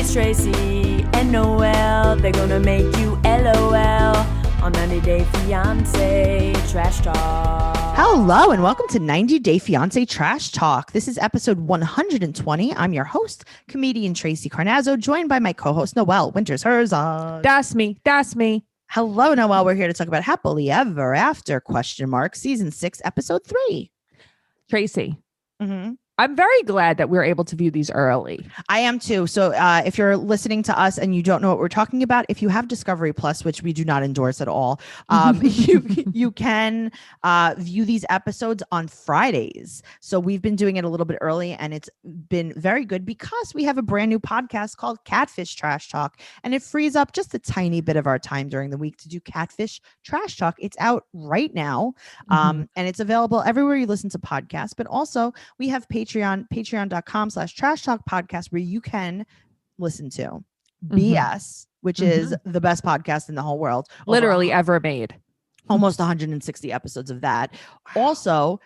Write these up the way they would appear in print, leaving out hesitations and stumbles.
It's Tracey and Noelle. They're gonna make you LOL on 90 Day Fiance Trash Talk. Hello and welcome to 90 Day Fiance Trash Talk. This is episode 120. I'm your host, comedian Tracey Carnazzo, joined by my co-host Noelle Winters Herzog. That's me. Hello, Noelle. We're here to talk about Happily Ever After ? Season 6, episode 3. Tracey. I'm very glad that we're able to view these early. I am too. So if you're listening to us and you don't know what we're talking about, if you have Discovery Plus, which we do not endorse at all, you can view these episodes on Fridays. So we've been doing it a little bit early and it's been very good because we have a brand new podcast called Catfish Trash Talk, and it frees up just a tiny bit of our time during the week to do Catfish Trash Talk. It's out right now and it's available everywhere you listen to podcasts, but also we have patreon.com/trash talk podcast where you can listen to BS, which is the best podcast in the whole world. Literally ever made. Almost 160 episodes of that. Also,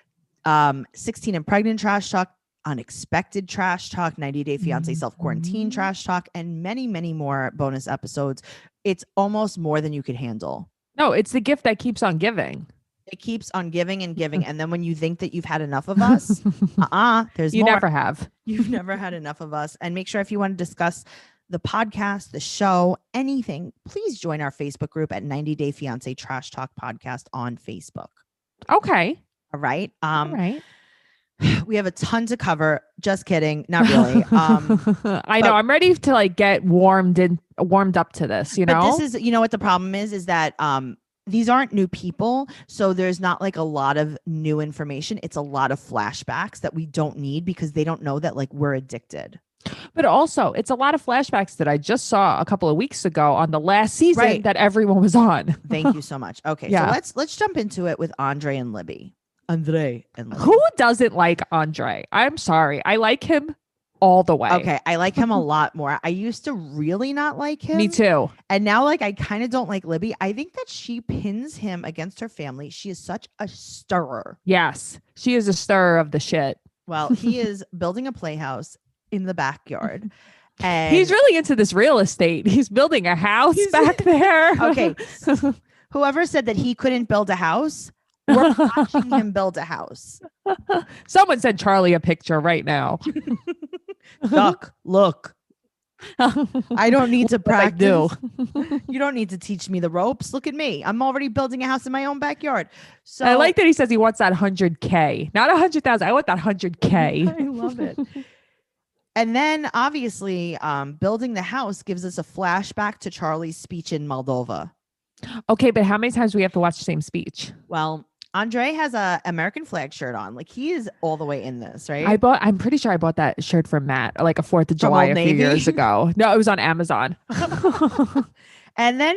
16 and Pregnant Trash Talk, Unexpected Trash Talk, 90 Day Fiance Self-Quarantine Trash Talk, and many, many more bonus episodes. It's almost more than you could handle. No, it's the gift that keeps on giving. It keeps on giving and giving. And then when you think that you've had enough of us, there's you more. never have. You've never had enough of us. And make sure if you want to discuss the podcast, the show, anything, please join our Facebook group at 90 Day Fiance Trash Talk Podcast on Facebook. Okay. All right. All right. We have a ton to cover. Just kidding. Not really. I know. I'm ready to get warmed up to this, But this is, what the problem is that these aren't new people. So there's not a lot of new information. It's a lot of flashbacks that we don't need because they don't know that we're addicted. But also it's a lot of flashbacks that I just saw a couple of weeks ago on the last season that everyone was on. Thank you so much. Okay. Yeah. So let's jump into it with Andre and Libby. Who doesn't like Andre? I'm sorry. I like him all the way. Okay. I like him a lot more. I used to really not like him. Me too. And now I kind of don't like Libby. I think that she pins him against her family. She is such a stirrer. Yes. She is a stirrer of the shit. Well, he is building a playhouse in the backyard. And he's really into this real estate. He's building a house back there. Okay. Whoever said that he couldn't build a house, we're watching him build a house. Someone sent Charlie a picture right now. Duck, look. I don't need to practice. I You don't need to teach me the ropes. Look at me. I'm already building a house in my own backyard. So I like that he says he wants that 100K, not 100,000. I want that 100K. I love it. And then obviously building the house gives us a flashback to Charlie's speech in Moldova. Okay, but how many times do we have to watch the same speech? Well, Andre has a American flag shirt on. He is all the way in this, right? I'm pretty sure I bought that shirt from Matt, a 4th of July a few years ago. No, it was on Amazon. And then,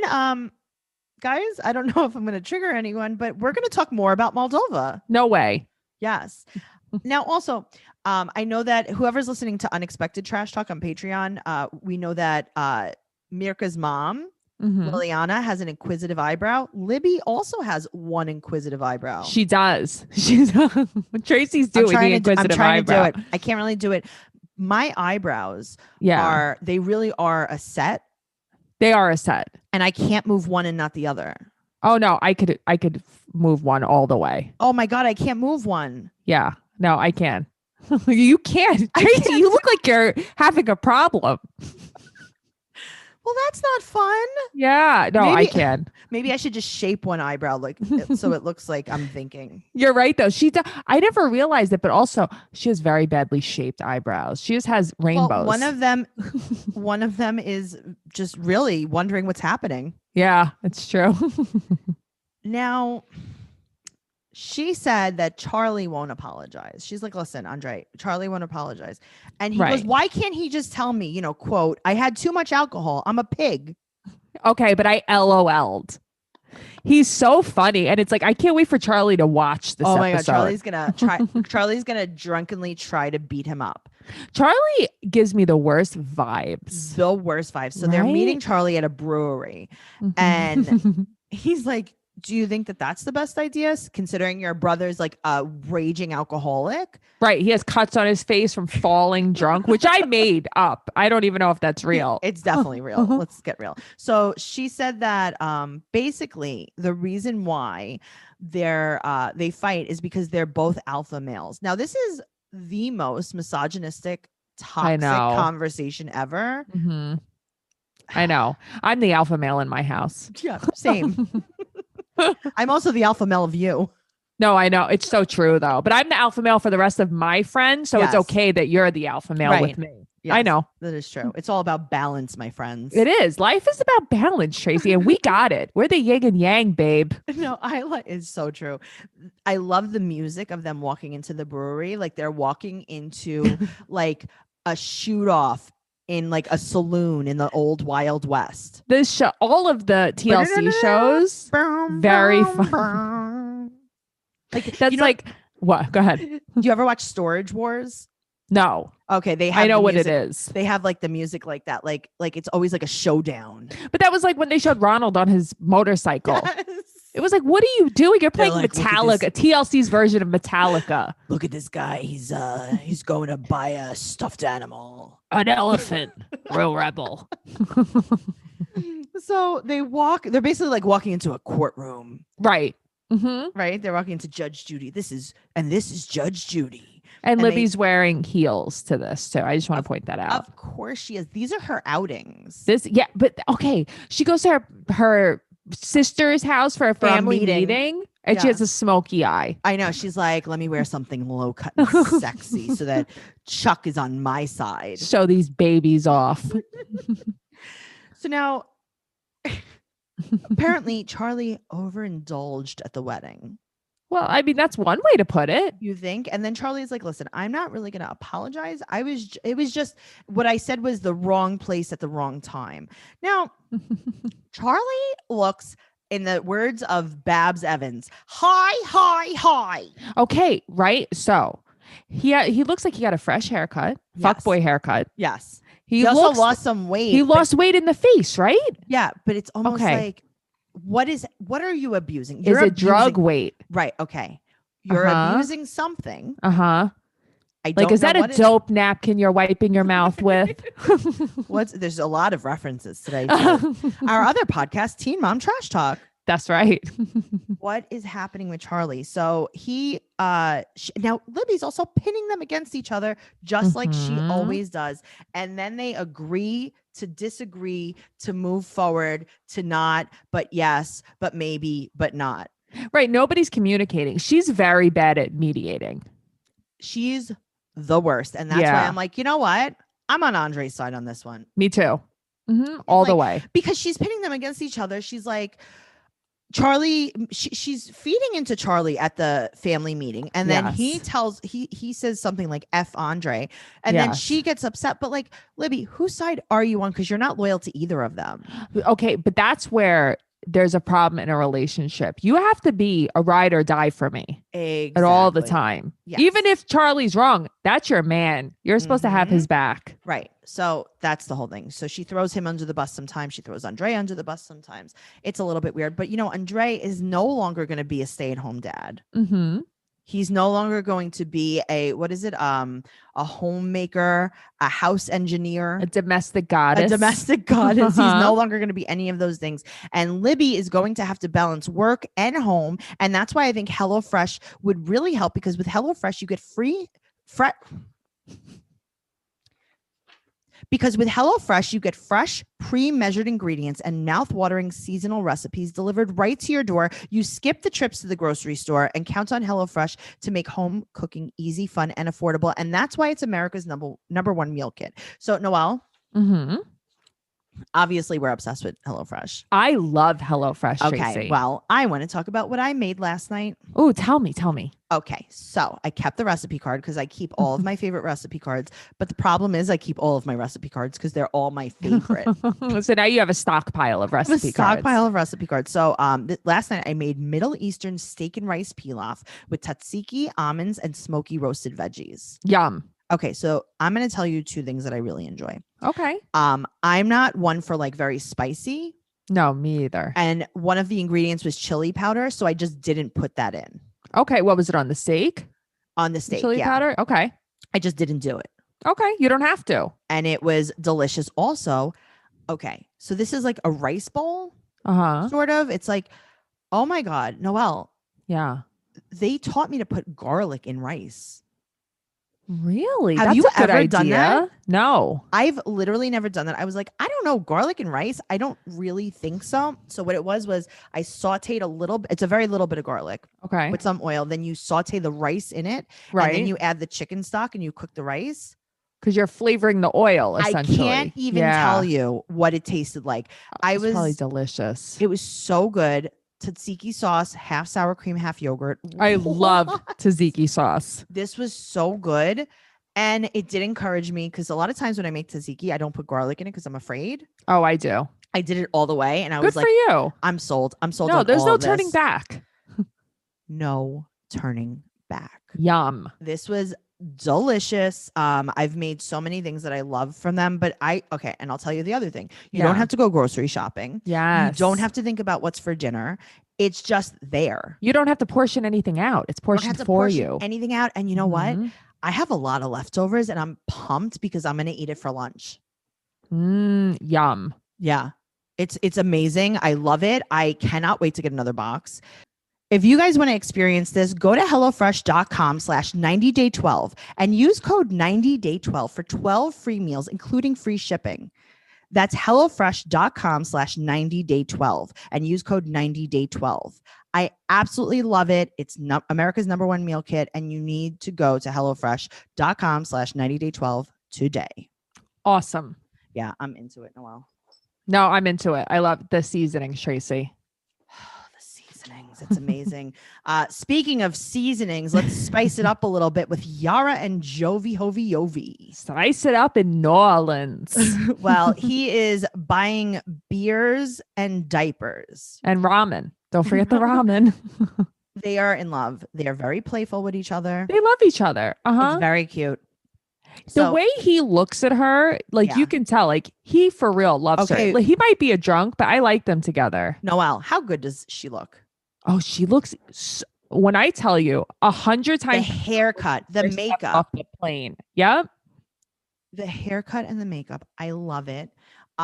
guys, I don't know if I'm going to trigger anyone, but we're going to talk more about Moldova. No way. Yes. Now, also, I know that whoever's listening to Unexpected Trash Talk on Patreon, we know that Mirka's mom, Liliana, has an inquisitive eyebrow. Libby also has one inquisitive eyebrow. She does. She's Tracey's doing the inquisitive eyebrow. To do it. I can't really do it. My eyebrows they really are a set. They are a set. And I can't move one and not the other. Oh no, I could move one all the way. Oh my God, I can't move one. Yeah. No, I can. You can't. Tracey, you look like you're having a problem. Well, that's not fun. Yeah, no, I can. Maybe I should just shape one eyebrow so it looks like I'm thinking. You're right, though. I never realized it, but also she has very badly shaped eyebrows. She just has rainbows. Well, one of them is just really wondering what's happening. Yeah, it's true. Now, she said that Charlie won't apologize. She's like, listen, Andre, Charlie won't apologize. And he goes, why can't he just tell me, quote, I had too much alcohol. I'm a pig. Okay, but I LOL'd. He's so funny. And it's I can't wait for Charlie to watch this episode. My God, Charlie's gonna drunkenly try to beat him up. Charlie gives me the worst vibes. So they're meeting Charlie at a brewery. And he's like, Do you think that that's the best idea, considering your brother's like a raging alcoholic? Right. He has cuts on his face from falling drunk, which I made up. I don't even know if that's real. It's definitely real. Let's get real. So she said that basically the reason why they fight is because they're both alpha males. Now, this is the most misogynistic, toxic conversation ever. Mm-hmm. I know. I'm the alpha male in my house. Yeah, same. I'm also the alpha male of you. No, I know. It's so true, though. But I'm the alpha male for the rest of my friends. So it's okay that you're the alpha male with me. Yes, I know. That is true. It's all about balance, my friends. It is. Life is about balance, Tracey. And we got it. We're the yin and yang, babe. No, it's so true. I love the music of them walking into the brewery. Like they're walking into like a shoot off in like a saloon in the old Wild West. This show, all of the TLC shows, very fun. Like that's like what? Go ahead. Do you ever watch Storage Wars? No. Okay, they have. I know what it is. They have like the music like that, like it's always like a showdown. But that was like when they showed Ronald on his motorcycle. Yes. It was like, what are you doing? You're playing like, Metallica, TLC's version of Metallica. Look at this guy. He's going to buy a stuffed animal. An elephant. Real rebel. So they're basically like walking into a courtroom. Right. Mm-hmm. Right. They're walking into Judge Judy. This is Judge Judy. And Libby's wearing heels to this too. I just want to point that out. Of course she is. These are her outings. But okay. She goes to her sister's house for a family meeting and she has a smoky eye. I know. She's like, let me wear something low cut and sexy so that Chuck is on my side. Show these babies off. So now, apparently, Charlie overindulged at the wedding. Well, I mean, that's one way to put it. You think? And then Charlie's like, listen, I'm not really going to apologize. It was just what I said was the wrong place at the wrong time. Now, Charlie looks, in the words of Babs Evans, high. Okay, right? So he looks like he got a fresh haircut, fuckboy haircut. Yes. He also lost some weight. He lost weight in the face, right? Yeah, but it's almost like, what are you abusing? Is it drug weight? Right. Okay. You're abusing something. Is that a dope napkin you're wiping your mouth with? There's a lot of references today to our other podcast, Teen Mom Trash Talk. That's right. What is happening with Charlie? So now Libby's also pinning them against each other, just like she always does. And then they agree to disagree, to move forward, to not, but yes, but maybe, but not. Right. Nobody's communicating. She's very bad at mediating. She's the worst. And that's why I'm like, you know what? I'm on Andre's side on this one. Me too. All the way. Because she's pitting them against each other. She's like, Charlie, she's feeding into Charlie at the family meeting. And then he says something like F Andre. And then she gets upset. But like, Libby, whose side are you on? Because you're not loyal to either of them. Okay. But that's where there's a problem in a relationship. You have to be a ride or die for me. Exactly. At all the time. Yes. Even if Charlie's wrong, that's your man. You're supposed to have his back. Right. So that's the whole thing. So she throws him under the bus sometimes. She throws Andre under the bus sometimes. It's a little bit weird. But, Andre is no longer going to be a stay-at-home dad. He's no longer going to be a homemaker, a house engineer, a domestic goddess. He's no longer going to be any of those things. And Libby is going to have to balance work and home. And that's why I think HelloFresh would really help, because with HelloFresh, you get Because with HelloFresh, you get fresh, pre-measured ingredients and mouth-watering seasonal recipes delivered right to your door. You skip the trips to the grocery store and count on HelloFresh to make home cooking easy, fun, and affordable. And that's why it's America's number one meal kit. So, Noelle, obviously we're obsessed with HelloFresh. I love HelloFresh, Okay, Tracey. Well, I want to talk about what I made last night. Oh, tell me. Okay, so I kept the recipe card because I keep all of my favorite recipe cards. But the problem is I keep all of my recipe cards because they're all my favorite. So now you have a stockpile of recipe cards. So last night I made Middle Eastern steak and rice pilaf with tzatziki, almonds, and smoky roasted veggies. Yum. Okay, so I'm going to tell you two things that I really enjoy. Okay. I'm not one for like very spicy. No, me either. And one of the ingredients was chili powder, so I just didn't put that in Okay. What was it on the steak? on the The steak. chili Yeah. powder? Okay. I just didn't do it. Okay. You don't have to. And it was delicious also. Okay. So this is like a rice bowl, Uh-huh. sort of. It's like, oh my God, Noelle, Yeah. they taught me to put garlic in rice. Really? Have That's you a good ever done idea. that? No. I've literally never done that. I was like, I don't know, garlic and rice? I don't really think so. So what it was I sauteed a little, it's a very little bit of garlic Okay. with some oil. Then you saute the rice in it. Right. And then you add the chicken stock and you cook the rice. Because you're flavoring the oil, I essentially. can't even tell you what it tasted like. It's probably delicious. It was so good. Tzatziki sauce, half sour cream, half yogurt. I love tzatziki sauce. This was so good. And it did encourage me because a lot of times when I make tzatziki, I don't put garlic in it because I'm afraid. Oh, I do. I did it all the way. And I Good was for like, you. I'm sold. I'm sold. No, on there's all no of turning this. back. No turning back. Yum. This was delicious. I've made so many things that I love from them, but okay. And I'll tell you the other thing. You don't have to go grocery shopping. Yes. You don't have to think about what's for dinner. It's just there. You don't have to portion anything out. It's portioned for you. Anything out. And you know what? Mhm. I have a lot of leftovers and I'm pumped because I'm going to eat it for lunch. Yum. Yeah. It's amazing. I love it. I cannot wait to get another box. If you guys want to experience this, go to HelloFresh.com/90day12 and use code 90day12 for 12 free meals, including free shipping. That's HelloFresh.com/90day12 and use code 90day12. I absolutely love it. It's not America's #1 meal kit, and you need to go to HelloFresh.com/90day12 today. Awesome. Yeah, I'm into it, Noelle. No, I'm into it. I love the seasonings, Tracey. The seasonings. It's amazing. Speaking of seasonings, let's spice it up a little bit with Yara and Jovi Hovi Yovi. Slice it up in New Orleans. Well, he is buying beers and diapers. And ramen. Don't forget the ramen. They are in love. They are very playful with each other. They love each other. It's very cute. The way he looks at her, like you can tell, like he for real loves her. Like, he might be a drunk, but I like them together. Noelle, how good does she look? Oh, she looks. When I tell you 100 times, the haircut, the makeup, off the plane. Yep. The haircut and the makeup. I love it.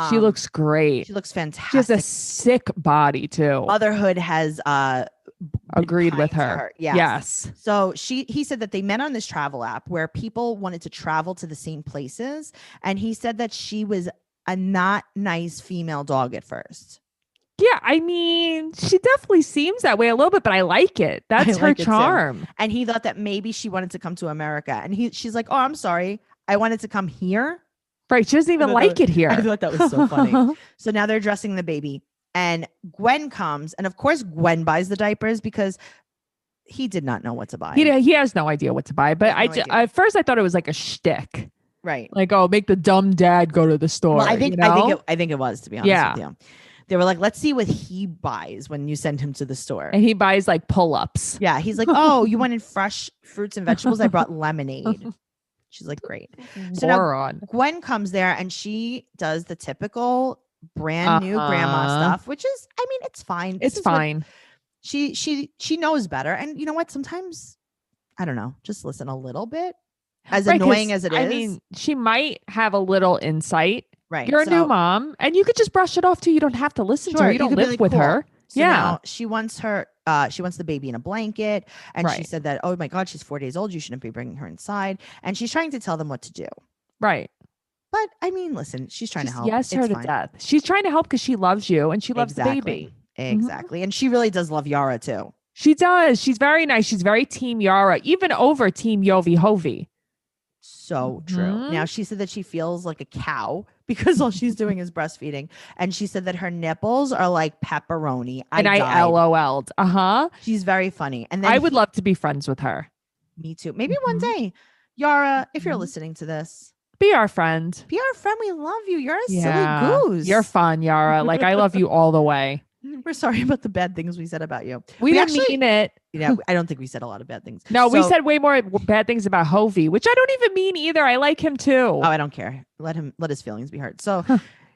She looks great. She looks fantastic. She has a sick body too. Motherhood has agreed with her. Yes. So he said that they met on this travel app where people wanted to travel to the same places. And he said that she was a not nice female dog at first. Yeah, I mean, she definitely seems that way a little bit, but I like it. That's her charm. And he thought that maybe she wanted to come to America. And she's like, oh, I'm sorry. I wanted to come here. Right. She doesn't even like it here. I thought that was so funny. So now they're dressing the baby. And Gwen comes. And of course, Gwen buys the diapers because he did not know what to buy. He has no idea what to buy. But at first I thought it was like a shtick. Right. Like, oh, make the dumb dad go to the store. Well, I think it was, to be honest with you. They were like, let's see what he buys when you send him to the store. And he buys like pull-ups. Yeah. He's like, oh, you wanted fresh fruits and vegetables? I brought lemonade. She's like, great. So now Gwen comes there and she does the typical brand new grandma stuff, which is, I mean, it's fine. It's fine. She knows better. And you know what? Sometimes, I don't know, just listen a little bit. As annoying as it is. I mean, she might have a little insight. Right. You're a new mom and you could just brush it off too. You don't have to listen to her. You don't live with her. So now she wants the baby in a blanket. And she said that, oh my God, she's 4 days old. You shouldn't be bringing her inside. And she's trying to tell them what to do. Right. But I mean, listen, she's trying to help. Yes, her to death. She's trying to help because she loves you and she loves the baby. Exactly. And she really does love Yara too. She does. She's very nice. She's very team Yara, even over team Yovi Hovi. So true. Now she said that she feels like a cow because all she's doing is breastfeeding. And she said that her nipples are like pepperoni. I LOL'd. She's very funny. And then I would love to be friends with her. Me too. Maybe one day. Yara, if you're listening to this, be our friend. Be our friend. We love you. You're a silly goose. You're fun, Yara. Like, I love you all the way. We're sorry about the bad things we said about you. We didn't mean it. Yeah, I don't think we said a lot of bad things. No, we said way more bad things about Hovi, which I don't even mean either. I like him too. Oh, I don't care. Let his feelings be hurt. So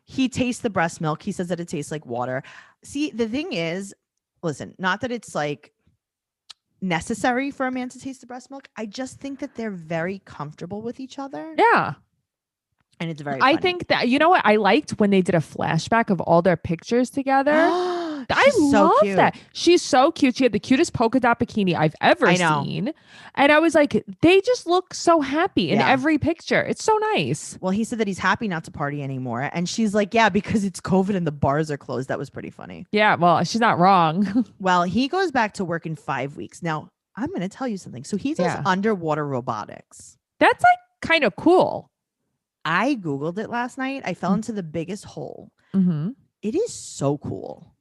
He tastes the breast milk. He says that it tastes like water. See, the thing is, listen, not that it's like necessary for a man to taste the breast milk. I just think that they're very comfortable with each other. Yeah. And it's very I funny. think that, you know what? I liked when they did a flashback of all their pictures together. I love that. She's so cute. She had the cutest polka dot bikini I've ever seen. And I was like, they just look so happy in every picture. It's so nice. Well, he said that he's happy not to party anymore. And she's like, yeah, because it's COVID and the bars are closed. That was pretty funny. Yeah, well, she's not wrong. Well, he goes back to work in 5 weeks. Now, I'm going to tell you something. So he does underwater robotics. That's like kind of cool. I Googled it last night. I fell into the biggest hole. It is so cool.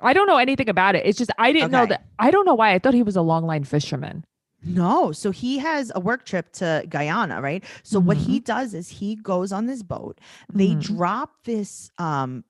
I don't know anything about it. It's just, I didn't know that. I don't know why. I thought he was a long line fisherman. No. So he has a work trip to Guyana, right? So what he does is he goes on this boat. They drop this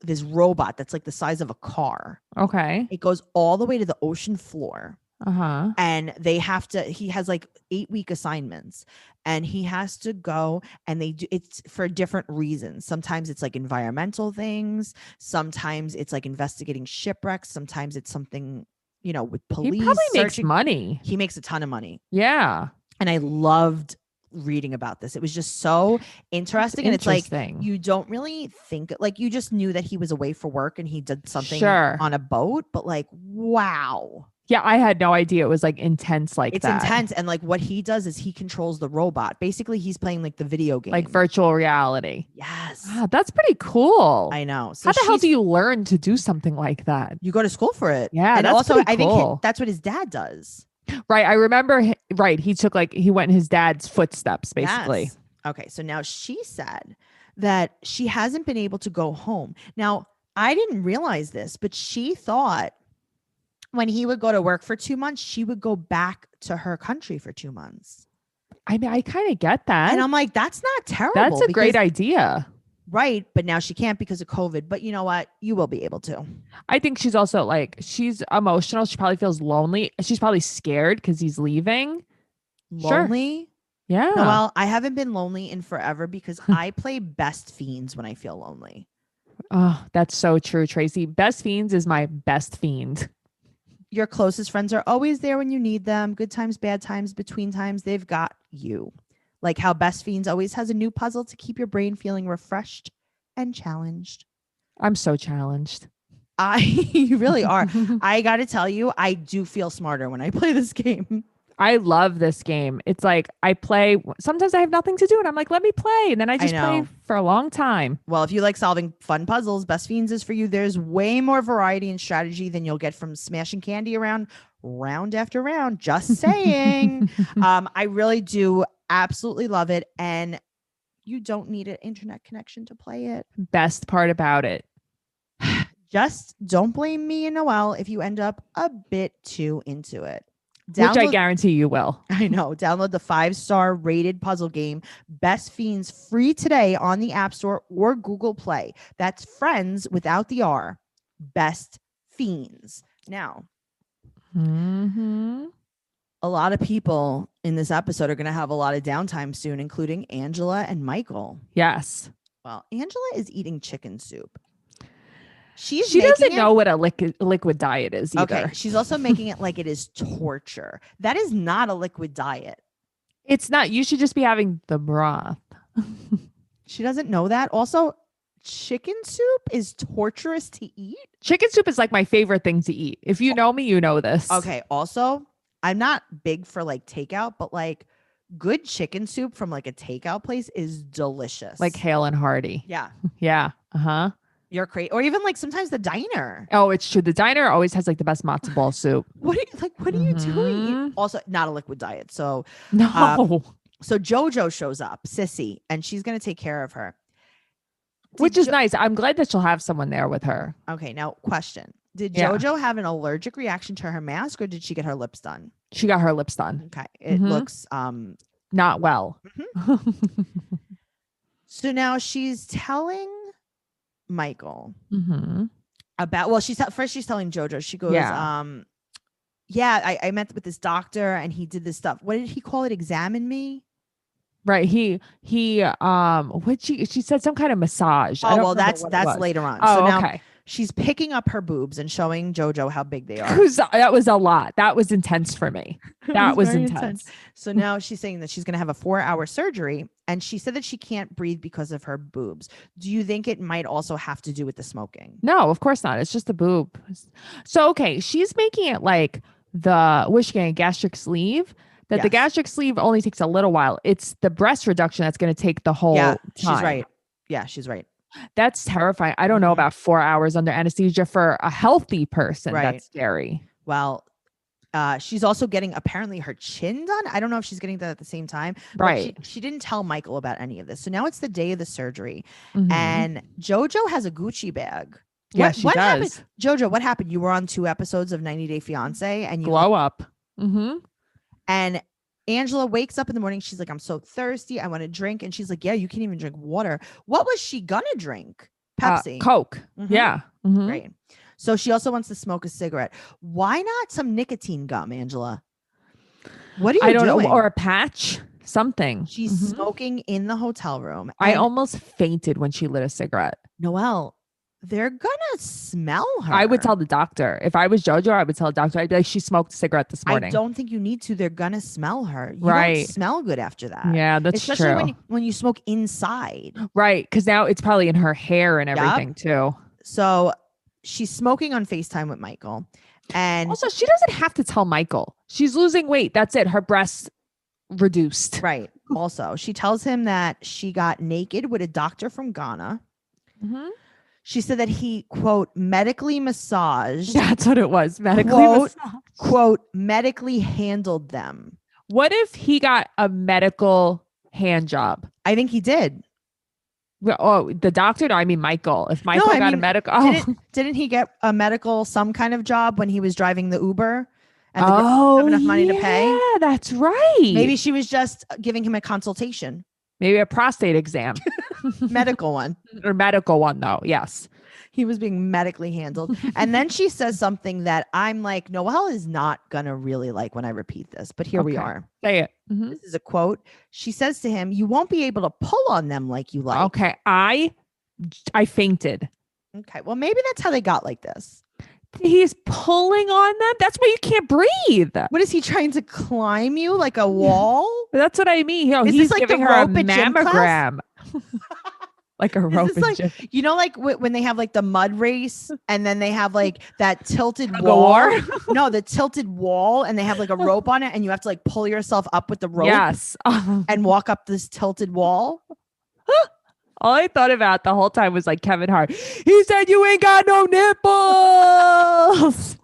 this robot that's like the size of a car. Okay. It goes all the way to the ocean floor. And he has like 8-week assignments, and he has to go, and it's for different reasons. Sometimes it's like environmental things. Sometimes it's like investigating shipwrecks. Sometimes it's something, with police. He probably makes money. He makes a ton of money. Yeah. And I loved reading about this. It was just so interesting. And it's like, you don't really think, like, you just knew that he was away for work and he did something on a boat, but like, wow. Yeah, I had no idea it was like intense like that. It's intense. And like what he does is he controls the robot. Basically, he's playing like the video game. Like virtual reality. Yes. Wow, that's pretty cool. I know. So how the hell do you learn to do something like that? You go to school for it. Yeah. And that's also, pretty I think cool. that's what his dad does. Right. I remember, he went in his dad's footsteps, basically. Yes. Okay. So now she said that she hasn't been able to go home. Now, I didn't realize this, but she thought when he would go to work for 2 months, she would go back to her country for 2 months. I mean, I kind of get that. And I'm like, that's not terrible. That's a great idea. Right. But now she can't because of COVID. But you know what? You will be able to. I think she's also like, she's emotional. She probably feels lonely. She's probably scared because he's leaving. Lonely? Sure. Yeah. Well, I haven't been lonely in forever because I play Best Fiends when I feel lonely. Oh, that's so true, Tracy. Best Fiends is my best fiend. Your closest friends are always there when you need them. Good times, bad times, between times, they've got you. Like how Best Fiends always has a new puzzle to keep your brain feeling refreshed and challenged. I'm so challenged. You really are. I got to tell you, I do feel smarter when I play this game. I love this game. It's like I play, sometimes I have nothing to do and I'm like, let me play. And then I just play for a long time. Well, if you like solving fun puzzles, Best Fiends is for you. There's way more variety and strategy than you'll get from smashing candy around round after round. Just saying. I really do absolutely love it. And you don't need an internet connection to play it. Best part about it. Just don't blame me and Noelle if you end up a bit too into it. Which I guarantee you will. I know. Download the 5-star rated puzzle game Best Fiends free today on the App Store or Google Play. That's friends without the R. Best Fiends. Now, a lot of people in this episode are going to have a lot of downtime soon, including Angela and Michael. Yes. Well, Angela is eating chicken soup. She doesn't know what a liquid diet is either. Okay. She's also making it like it is torture. That is not a liquid diet. It's not. You should just be having the broth. She doesn't know that. Also, chicken soup is torturous to eat. Chicken soup is like my favorite thing to eat. If you know me, you know this. Okay. Also, I'm not big for like takeout, but like good chicken soup from like a takeout place is delicious. Like Hale and Hearty. Yeah. Yeah. Uh-huh. You're crazy. Or even like sometimes the diner. Oh, it's true. The diner always has like the best matzo ball soup. What are you doing? Also, not a liquid diet. So no. So JoJo shows up, Sissy, and she's gonna take care of her. Which is nice. I'm glad that she'll have someone there with her. Okay, now question. Did JoJo have an allergic reaction to her mask or did she get her lips done? She got her lips done. Okay. It looks not well. So now she's telling Michael about she's telling JoJo. She goes, I met with this doctor and he did this stuff. What did he call it? Examine me? Right. What she said some kind of massage. I Oh, don't well, remember what it that's was. later on. Oh, So now okay. she's picking up her boobs and showing JoJo how big they are. That was a lot. That was intense for me. That was very intense. So now she's saying that she's going to have a 4-hour surgery, and she said that she can't breathe because of her boobs. Do you think it might also have to do with the smoking? No, of course not. It's just a boob. So, okay, she's making it like wishing a gastric sleeve, that the Yes. gastric sleeve only takes a little while. It's the breast reduction that's going to take the whole time. She's right. Yeah, she's right. That's terrifying. I don't know about 4 hours under anesthesia for a healthy person. Right. That's scary. Well, she's also getting apparently her chin done. I don't know if she's getting that at the same time. Right. She didn't tell Michael about any of this. So now it's the day of the surgery, Mhm. and JoJo has a Gucci bag. Yeah, she does. Happened? JoJo, what happened? You were on 2 episodes of 90 Day Fiance, and you Glow up. Mm-hmm. And Angela wakes up in the morning. She's like, I'm so thirsty. I want to drink. And she's like, yeah, you can't even drink water. What was she gonna drink? Pepsi. Coke. Mhm. Yeah. Mhm. Great. So she also wants to smoke a cigarette. Why not some nicotine gum, Angela? What are you doing? I don't know. Or a patch. Something. She's Mhm. smoking in the hotel room. I and almost fainted when she lit a cigarette. Noelle, they're gonna smell her. I would tell the doctor. If I was JoJo, I would tell the doctor. I'd be like, she smoked a cigarette this morning. I don't think you need to. They're gonna smell her. You Right. don't smell good after that. Yeah, that's Especially true. when you smoke inside. Right. Because now it's probably in her hair and everything too. So she's smoking on FaceTime with Michael. And Also, she doesn't have to tell Michael. She's losing weight. That's it. Her breasts reduced. right. Also, she tells him that she got naked with a doctor from Ghana. Mhm. She said that he, quote, medically massaged, That's what it was. Medically Quote, massaged. quote, medically handled them. What if he got a medical hand job? I think he did. Oh, the doctor? No, I mean Michael. If Michael got a medical, Didn't he get a medical some kind of job when he was driving the Uber? And the girl didn't have enough money to pay. Yeah, that's right. Maybe she was just giving him a consultation, Maybe a prostate exam medical one. or medical one though. Yes. He was being medically handled. And then she says something that I'm like, Noelle is not going to really like when I repeat this, but here we Okay. are. Say it. Mhm. This is a quote. She says to him, you won't be able to pull on them like you like. Okay. I fainted. Okay. Well, maybe that's how they got like this. He's pulling on them. That's why you can't breathe. What is he trying to climb you like a wall? That's what I mean. You know, Is he's this like the giving her a rope at gym class? mammogram. Like a rope Is this in like, gym. you know, like when they have like the mud race and then they have like that tilted Tug of wall. war? No, the tilted wall, and they have like a rope on it and you have to like pull yourself up with the rope Yes. and walk up this tilted wall. All I thought about the whole time was like Kevin Hart. He said you ain't got no nipples.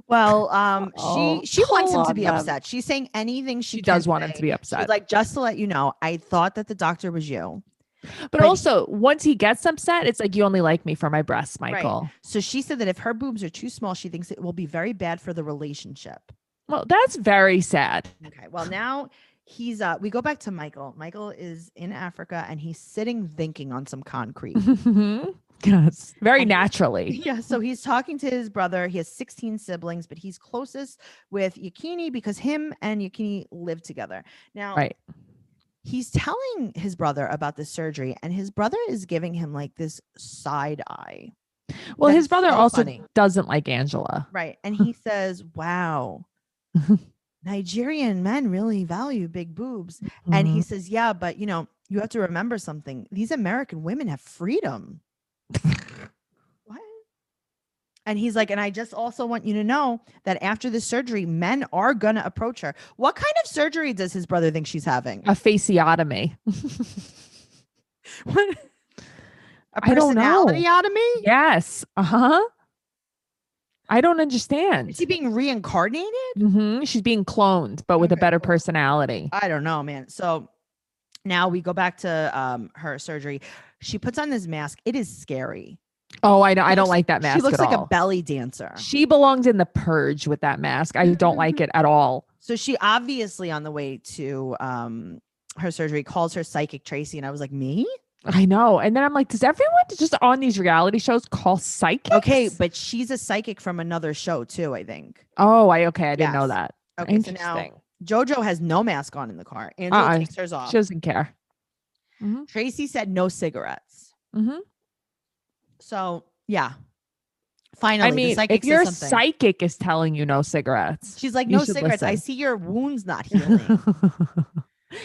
Well, she wants him pull to on be them. upset. She's saying anything she She can does want him say. to be upset. She's like, just to let you know, I thought that the doctor was you. But also, once he gets upset, it's like, you only like me for my breasts, Michael. Right. So she said that if her boobs are too small, she thinks it will be very bad for the relationship. Well, that's very sad. Okay. Well, now we go back to Michael. Michael is in Africa and he's sitting thinking on some concrete. Yes. Very And- naturally. Yeah. So he's talking to his brother. He has 16 siblings, but he's closest with Yakini because him and Yakini live together. Now, Right. he's telling his brother about this surgery, and his brother is giving him like this side eye. Well, That's his brother so also funny. doesn't like Angela. Right. And he says, wow, Nigerian men really value big boobs. And he Mhm. says, yeah, but you have to remember something. These American women have freedom. What? And he's like, and I just also want you to know that after this surgery, men are going to approach her. What kind of surgery does his brother think she's having? A faceotomy. What? A I don't know. personality-otomy? Yes. Uh-huh. I don't understand. Is he being reincarnated? She's being cloned, but with a Okay, better cool. personality. I don't know, man. So now we go back to her surgery. She puts on this mask. It is scary. Oh, I know. I don't looks- like that mask. She looks at like all. a belly dancer. She belongs in the Purge with that mask. I don't like it at all. So she obviously on the way to her surgery calls her psychic Tracey, and I was like, me? I know. And then I'm like, does everyone just on these reality shows call psychics? Okay, but she's a psychic from another show too, I think. Oh, I didn't know Yes. that. Okay, so now Interesting. Jojo has no mask on in the car. Angela takes hers off. She doesn't care. Tracey said no cigarettes. Mm-hmm. So yeah. Finally, I mean, if your psychic is telling you no cigarettes, she's like, no cigarettes. Listen. I see your wounds not healing.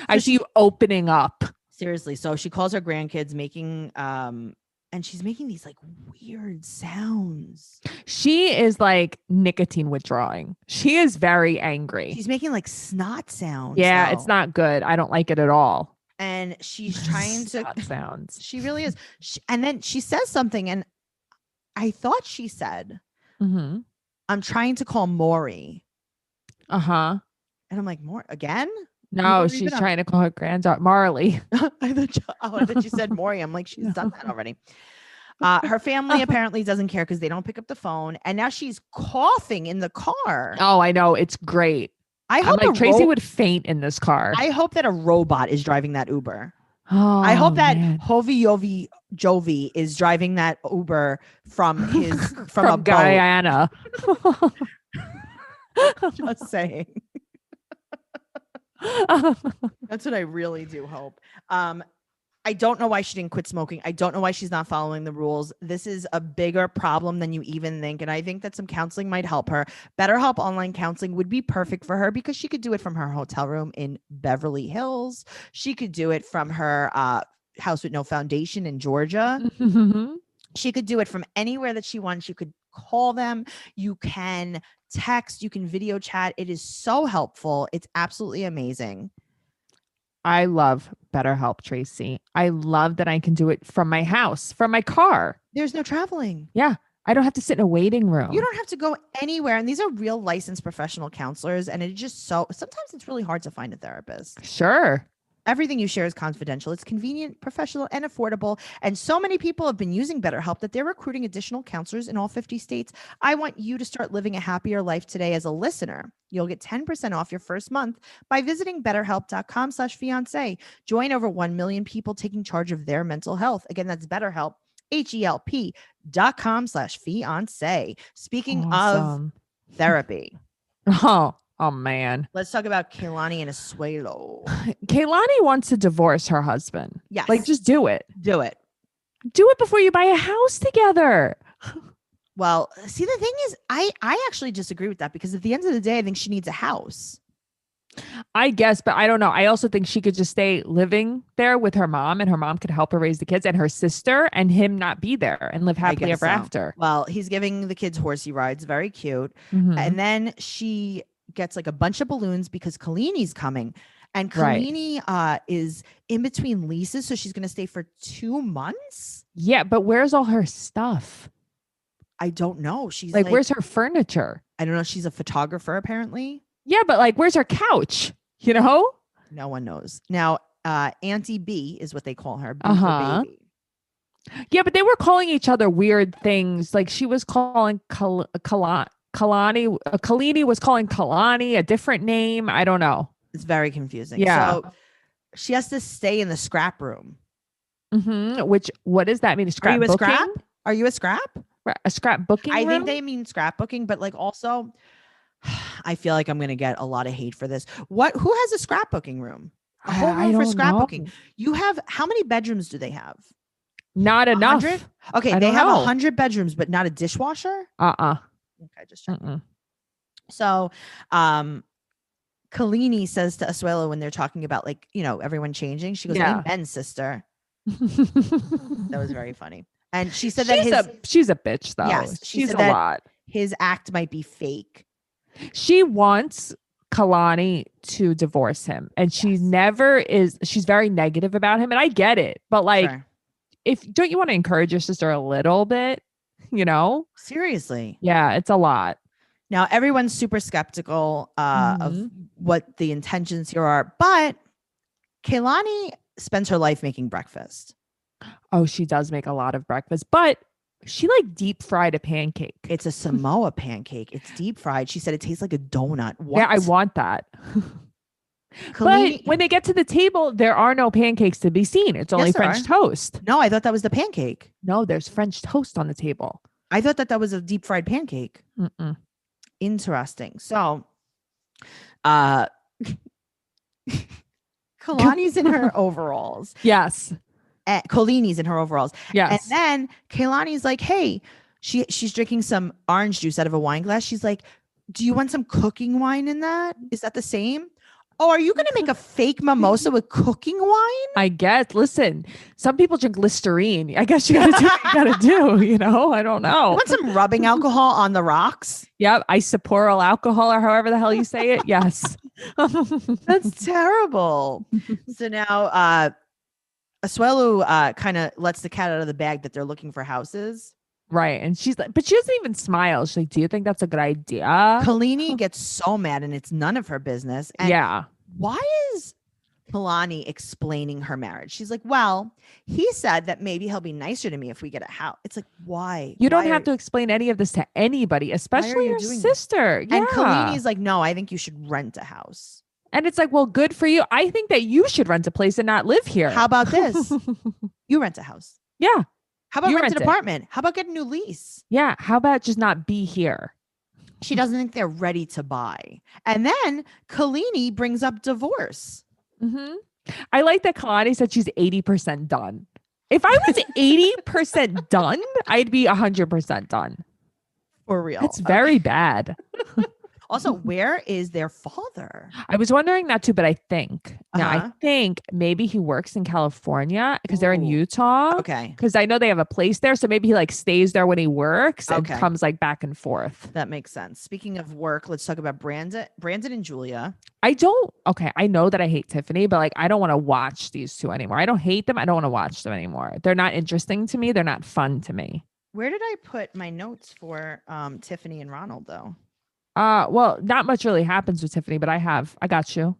I see you opening up. Seriously. So she calls her grandkids making, and she's making these like weird sounds. She is like nicotine withdrawing. She is very angry. She's making like snot sounds. Yeah, though. It's not good. I don't like it at all. And she's trying to. Snot sounds. She really is. And then she says something, and I thought she said, I'm trying to call Maury. And I'm like, more again? No, she's trying to call her granddaughter Marley. I thought you said Maury. I'm like, she's done that already. Her family apparently doesn't care because they don't pick up the phone. And now she's coughing in the car. Oh, I know. It's great. I hope like Tracey would faint in this car. I hope that a robot is driving that Uber. Oh, I hope that man. Hovi Jovi is driving that Uber from a Guyana. Boat. Just saying. That's what I really do hope. I don't know why she didn't quit smoking. I don't know why she's not following the rules. This is a bigger problem than you even think. And I think that some counseling might help her. BetterHelp online counseling would be perfect for her because she could do it from her hotel room in Beverly Hills. She could do it from her house with no foundation in Georgia. She could do it from anywhere that she wants. You could call them. You can text. You can video chat. It is so helpful. It's absolutely amazing. I love BetterHelp, Tracey. I love that I can do it from my house, from my car. There's no traveling. Yeah. I don't have to sit in a waiting room. You don't have to go anywhere. And these are real licensed professional counselors. And it's just sometimes it's really hard to find a therapist. Sure. Everything you share is confidential. It's convenient, professional, and affordable. And so many people have been using BetterHelp that they're recruiting additional counselors in all 50 states. I want you to start living a happier life today as a listener. You'll get 10% off your first month by visiting betterhelp.com/fiance. Join over 1 million people taking charge of their mental health. Again, that's BetterHelp, HELP.com/fiance. Speaking of therapy. Oh, man. Let's talk about Kehlani and Asuelo. Kehlani wants to divorce her husband. Yes. Like, just do it. Do it. Do it before you buy a house together. Well, see, the thing is, I actually disagree with that because at the end of the day, I think she needs a house. I guess, but I don't know. I also think she could just stay living there with her mom and her mom could help her raise the kids and her sister and him not be there and live happily ever after. Well, he's giving the kids horsey rides. Very cute. And then she gets like a bunch of balloons because Kolini's coming. And Kolini is in between leases. So she's going to stay for 2 months. Yeah. But where's all her stuff? I don't know. She's like, where's her furniture? I don't know. She's a photographer, apparently. Yeah. But like, where's her couch? You know? No one knows. Now, Auntie B is what they call her. B for baby. Yeah. But they were calling each other weird things. Like she was calling Kolini was calling Kolani a different name. I don't know. It's very confusing. Yeah. So she has to stay in the scrap room. Which, what does that mean? A scrap booking? Are you a scrap? A scrap booking room? Think they mean scrapbooking, but like also, I feel like I'm going to get a lot of hate for this. Who has a scrapbooking room? A whole room for scrapbooking. You have, how many bedrooms do they have? Not enough. 100? Okay. They have 100 bedrooms, but not a dishwasher? Okay, just checking. So, Kolini says to Asuelo when they're talking about like, you know, everyone changing, she goes, "Amen, sister." That was very funny. And she said she's a bitch though. Yes, she's a lot. His act might be fake. She wants Kalani to divorce him, and she never is. She's very negative about him, and I get it. But like, don't you want to encourage your sister a little bit? You know, seriously. Yeah, it's a lot. Now everyone's super skeptical of what the intentions here are, but Kehlani spends her life making breakfast. Oh, she does make a lot of breakfast, but she like deep fried a pancake. It's a Samoa pancake. It's deep fried. She said it tastes like a donut. What? Yeah, I want that. But when they get to the table, there are no pancakes to be seen. It's only French toast. No, I thought that was the pancake. No, there's French toast on the table. I thought that was a deep fried pancake. Interesting. So, Kalani's in her overalls. Yes. Kolini's in her overalls. Yes. And then Kalani's like, hey, she's drinking some orange juice out of a wine glass. She's like, do you want some cooking wine in that? Is that the same? Oh, are you going to make a fake mimosa with cooking wine? I guess. Listen, some people drink Listerine. I guess you got to do what you got to do. You know, I don't know. You want some rubbing alcohol on the rocks? Yep. Isopropyl alcohol or however the hell you say it. Yes. That's terrible. So now Asuelu kind of lets the cat out of the bag that they're looking for houses. Right. And she's like, but she doesn't even smile. She's like, do you think that's a good idea? Kolini gets so mad and it's none of her business. And yeah. Why is Kalani explaining her marriage? She's like, well, he said that maybe he'll be nicer to me if we get a house. It's like, why? You don't have to explain any of this to anybody, especially your sister. Yeah. And Kalini's like, no, I think you should rent a house. And it's like, well, good for you. I think that you should rent a place and not live here. How about this? You rent a house. Yeah. How about rent an apartment? How about get a new lease? Yeah. How about just not be here? She doesn't think they're ready to buy. And then Kolini brings up divorce. Mm-hmm. I like that Kalani said she's 80% done. If I was 80% done, I'd be 100% done. For real. It's very bad. Also, where is their father? I was wondering that too, but I think maybe he works in California because they're in Utah. Okay. Because I know they have a place there. So maybe he like stays there when he works and comes like back and forth. That makes sense. Speaking of work, let's talk about Brandon and Julia. I know that I hate Tiffany, but like I don't want to watch these two anymore. I don't hate them. I don't want to watch them anymore. They're not interesting to me. They're not fun to me. Where did I put my notes for Tiffany and Ronald though? Well, not much really happens with Tiffany, but I got you.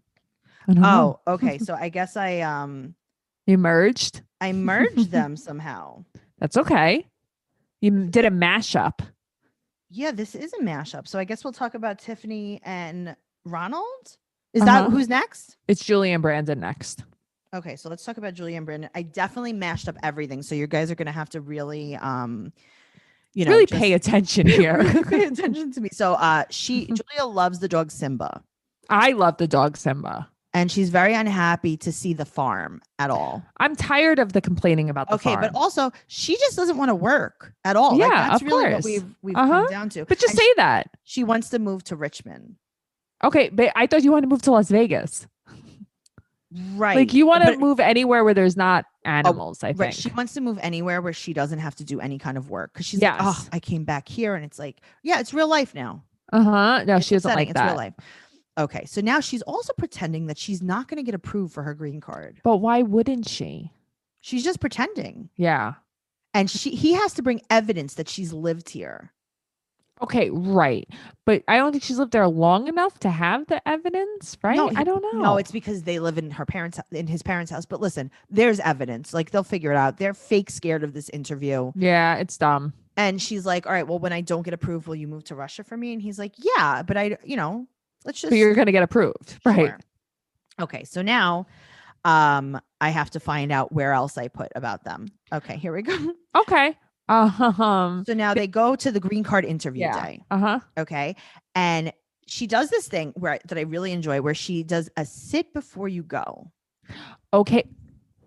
Okay. So I guess you merged. I merged them somehow. That's okay. You did a mashup. Yeah, this is a mashup. So I guess we'll talk about Tiffany and Ronald. Is that who's next? It's Julia and Brandon next. Okay, so let's talk about Julia and Brandon. I definitely mashed up everything. So you guys are gonna have to really really pay attention here. Pay attention to me. So Julia loves the dog Simba. I love the dog Simba. And she's very unhappy to see the farm at all. I'm tired of the complaining about the farm. But also she just doesn't want to work at all. Yeah, that's of really course. what we've come down to. But just say that. She wants to move to Richmond. Okay, but I thought you wanted to move to Las Vegas. Right. Like you want to move anywhere where there's not animals, I think. Right. She wants to move anywhere where she doesn't have to do any kind of work. Because she's like, oh, I came back here. And it's like, yeah, it's real life now. No, she doesn't like that. It's real life. Okay. So now she's also pretending that she's not going to get approved for her green card. But why wouldn't she? She's just pretending. Yeah. And he has to bring evidence that she's lived here. Okay, right. But I don't think she's lived there long enough to have the evidence, right? No, I don't know. No, it's because they live in his parents' house. But listen, there's evidence. Like they'll figure it out. They're fake scared of this interview. Yeah, it's dumb. And she's like, all right, well, when I don't get approved, will you move to Russia for me? And he's like, yeah, but let's just. But you're going to get approved. Right. Sure. Okay. So now I have to find out where else I put about them. Okay, here we go. Okay. So now they go to the green card interview day. Okay. And she does this thing that I really enjoy where she does a sit before you go. Okay.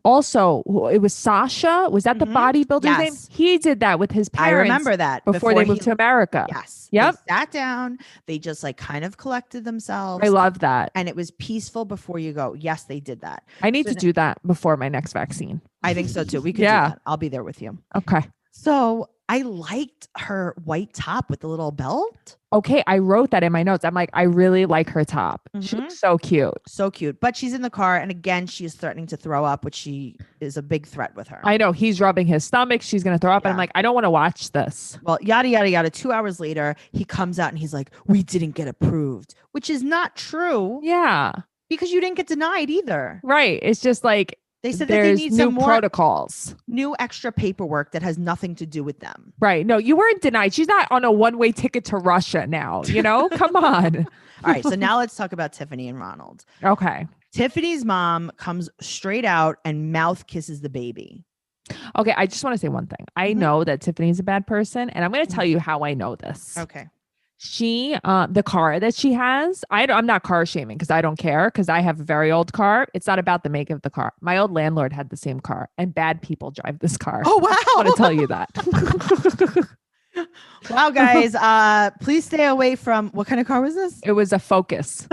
Also, it was Sasha. Was that the bodybuilder's name? He did that with his parents. I remember that. Before they moved to America. Yes. Yep. They sat down. They just like kind of collected themselves. I love that. And it was peaceful before you go. Yes, they did that. I need to do that before my next vaccine. I think so too. We could do that. I'll be there with you. Okay. So I liked her white top with the little belt. Okay, I wrote that in my notes. I'm like, I really like her top. She looks so cute. So cute. But she's in the car. And again, she is threatening to throw up, which she is a big threat with her. I know. He's rubbing his stomach. She's going to throw up. And I'm like, I don't want to watch this. Well, yada, yada, yada. 2 hours later, he comes out and he's like, we didn't get approved, which is not true. Yeah. Because you didn't get denied either. Right. It's just like, they said that they need new some more protocols, new extra paperwork that has nothing to do with them. Right. No, you weren't denied. She's not on a one-way ticket to Russia now, Come on. All right. So now let's talk about Tiffany and Ronald. Okay. Tiffany's mom comes straight out and mouth kisses the baby. Okay. I just want to say one thing. I know that Tiffany's a bad person, and I'm going to tell you how I know this. Okay. She, the car that she has, I'm not car shaming because I don't care because I have a very old car. It's not about the make of the car. My old landlord had the same car and bad people drive this car. Oh, wow. I want to tell you that. Wow, guys. Please stay away from, what kind of car was this? It was a Focus.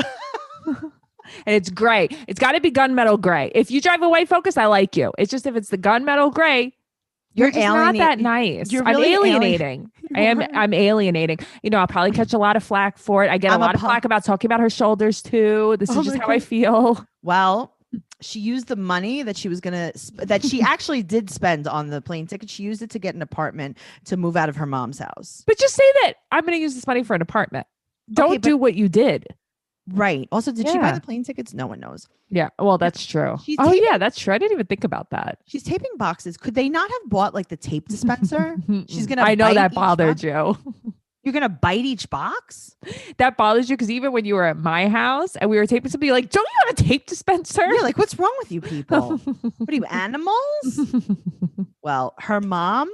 And it's gray. It's got to be gunmetal gray. If you drive a white Focus, I like you. It's just if it's the gunmetal gray, you're just not that nice. You're I'm really alienating. I'm alienating. I'll probably catch a lot of flack for it. I get a lot of flack about talking about her shoulders too. This is just how I feel. Well, she used the money that she was that she actually did spend on the plane ticket. She used it to get an apartment to move out of her mom's house. But just say that I'm going to use this money for an apartment. Don't do what you did. Right. Also, did she buy the plane tickets? No one knows. Yeah. Well, that's true. Yeah, that's true. I didn't even think about that. She's taping boxes. Could they not have bought like the tape dispenser? She's going to I know that bothered you. You're going to bite each box? That bothers you because even when you were at my house and we were taping something, you're like, don't you have a tape dispenser? Yeah, like, what's wrong with you people? What are you, animals? Well, her mom,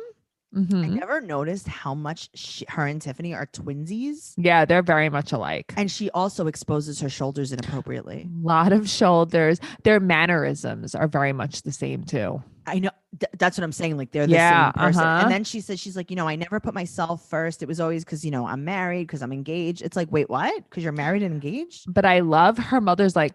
I never noticed how much her and Tiffany are twinsies. Yeah, they're very much alike. And she also exposes her shoulders inappropriately. A lot of shoulders. Their mannerisms are very much the same too. I know. That's what I'm saying. Like, they're the same person. And then she says, she's like, I never put myself first. It was always because, I'm married, because I'm engaged. It's like, wait, what? Because you're married and engaged? But I love her mother's like,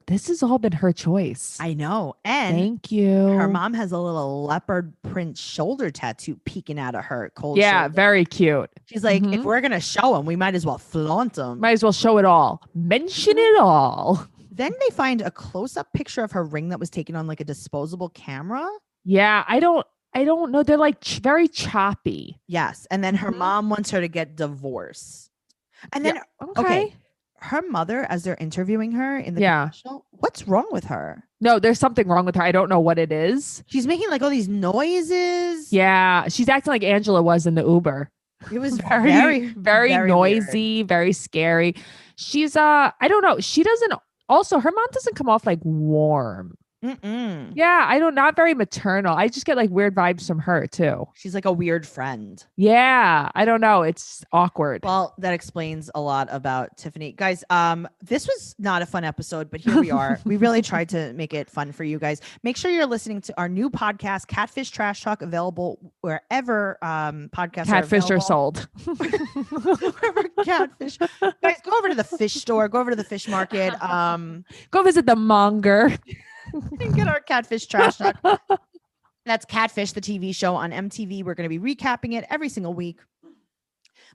this has all been her choice. I know. And thank you. Her mom has a little leopard print shoulder tattoo peeking out of her cold shoulder. Very cute. She's like, if we're going to show them, we might as well flaunt them. Might as well show it all. Mention it all. Then they find a close-up picture of her ring that was taken on like a disposable camera. Yeah, I don't know. They're like very choppy. Yes. And then her mom wants her to get divorced. And then, okay. Her mother, as they're interviewing her in the commercial, what's wrong with her? No, there's something wrong with her. I don't know what it is. She's making like all these noises. Yeah, she's acting like Angela was in the Uber. It was very noisy, weird. Very scary. She's I don't know. She doesn't. Also, her mom doesn't come off like warm. Yeah, not very maternal. I just get like weird vibes from her too. She's like a weird friend. Yeah, I don't know. It's awkward. Well, that explains a lot about Tiffany. Guys, this was not a fun episode, but here we are. We really tried to make it fun for you guys. Make sure you're listening to our new podcast, Catfish Trash Talk, available wherever podcasts are sold. Wherever catfish. Guys, go over to the fish store. Go over to the fish market. Go visit the monger. And get our Catfish Trash Talk. That's Catfish, the TV show on MTV. We're going to be recapping it every single week.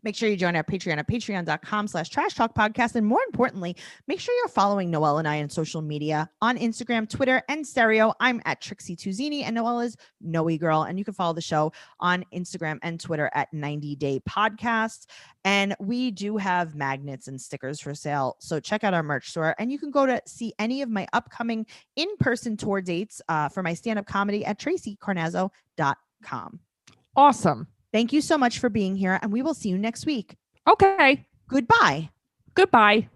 Make sure you join our Patreon at patreon.com/trash talk podcast. And more importantly, make sure you're following Noelle and I on social media on Instagram, Twitter, and Stereo. I'm at Trixie Tuzini and Noelle is Noe Girl. And you can follow the show on Instagram and Twitter at 90 Day Podcast. And we do have magnets and stickers for sale. So check out our merch store. And you can go to see any of my upcoming in-person tour dates for my stand-up comedy at TraceyCarnazzo.com. Awesome. Thank you so much for being here, and we will see you next week. Okay. Goodbye. Goodbye.